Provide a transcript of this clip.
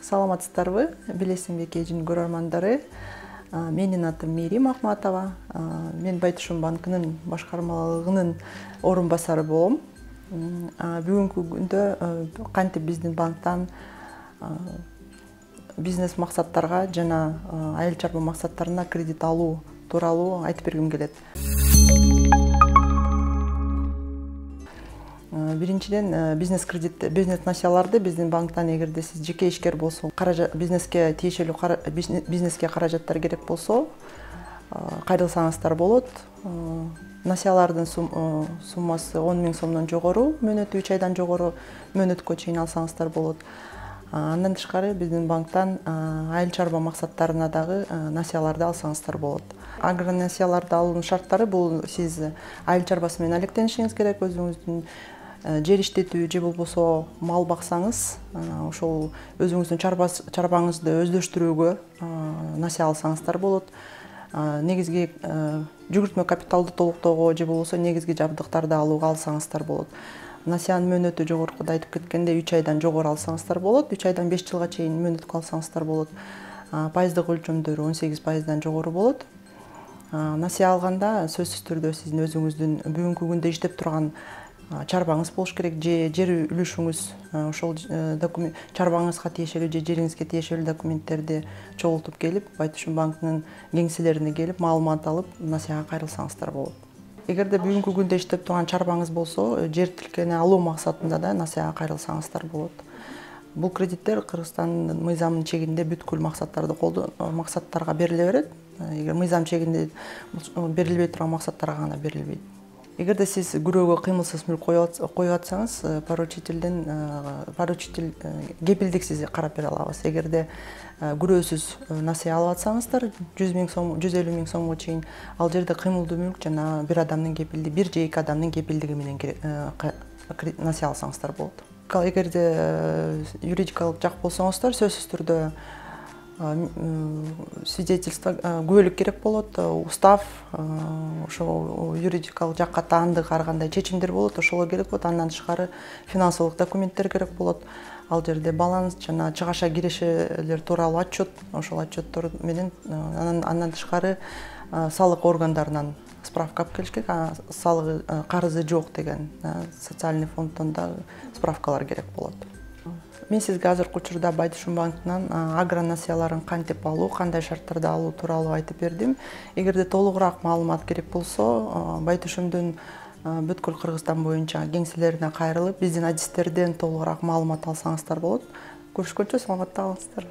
Саламатсыздарбы, Белесинбек эжинин көрөрмандары. Менин атым Мээрим Ахматова. Мен Байтушум банкынын башкармалыгынын орун басары болом. Бүгүнкү күндө кантип биздин банктан бизнес максаттарга жана айыл чарба максаттарына кредит алуу тууралуу айтып бергим келет. Биринчиден бизнес насияларды биздин банктан эгерде сиз жеке ишкер болсо, бизнеске тиешелүү бизнеске каражаттар керек болсо, кайрылсаңыздар болот. Насиялардын суммасы 10 000 сомдон жогору, мөөнөтү 3 айдан жогору мөөнөткө чейин алсаңыздар болот. Андан тышкары биздин банктан айыл чарба максаттарына дагы насияларды алсаңыздар болот. Агронасияларды алуунун шарттары бул сиз айыл чарбасы менен алектенишиңиз керек, өзүңүздүн жер иштетүү же болбосо мал баксаңыз, ошол өзүңүздүн чарбаңызды өздөштүрүүгө насия алсаңыздар болот. Негизги жүгүртмө капиталды толуктоого же болбосо негизги жабдыктарды алууга алсаңыздар болот. Насиянын мөөнөтү жогоркуда айтып кеткендей 3 айдан жогору алсаңыздар болот. 3 айдан 5 жылга чейин мөөнөткө алсаңыздар болот. Пайыздык өлчөмдөрү 18%дан жогору болот. Насия алганда сөзсүз түрдө сиздин өзүңүздүн бүгүнкү күндө иштеп турган чарбаңыз болуш керек, же жер үлүшүңүз, ошол чарбаңызга тиешелүү же жериңизге тиешелүү документтерди чогултуп келип, Байтушум банкынын кеңселерине келип, маалымат алып, насияга кайрылсаңыздар болот. Эгерде бүгүнкү күндө иштеп турган чарбаңыз болсо, жер тилкени алуу максатында да насияга кайрылсаңыздар болот. Бул кредиттер Кыргызстандын мыйзамынын чегинде бүткүл максаттарга бериле берет. Эгер мыйзам чегинде берилбей турган максаттарга гана берилбейт. Эгерде сиз күрөөгө кыймылсыз мүлк коюп атсаңыз, поручитель кепилдиксиз карап бере алабыз. Эгерде күрөөсүз насия алып атсаңыздар, 100 000 сом, 150 000 сомго чейин, ал жерде кыймылдуу мүлк жана бир же эки адамдын кепилдиги менен насия алсаңыздар болот. Эгерде юридикалык жак болсоңуздар, сөзсүз түрдө свидетельство, күбөлүк керек болот, устав, ошол юридикалык жакка таандык ар кандай чечимдер болот, ошолор керек болот. Андан тышкары финансылык документтер керек болот. Ал жерде баланс жана чыгаша кирешелер тууралуу отчет, ошол отчеттор менен андан тышкары салык органдарынан справка алып келиш керек. Салык карызы жок деген социальный фонддон да справкалар керек болот. Мен сизге азыркы учурда Байтушум банкынан агронасияларын кантип алуу, кандай шарттарда алуу тууралуу айтып бердим. Эгерде толугураак маалымат керек болсо, Байтушумдун бүткүл Кыргызстан боюнча кеңселерине кайрылып, биздин адистерден толугураак маалымат алсаңыздар болот. Көрүшкөнчө саламатта калыңыздар.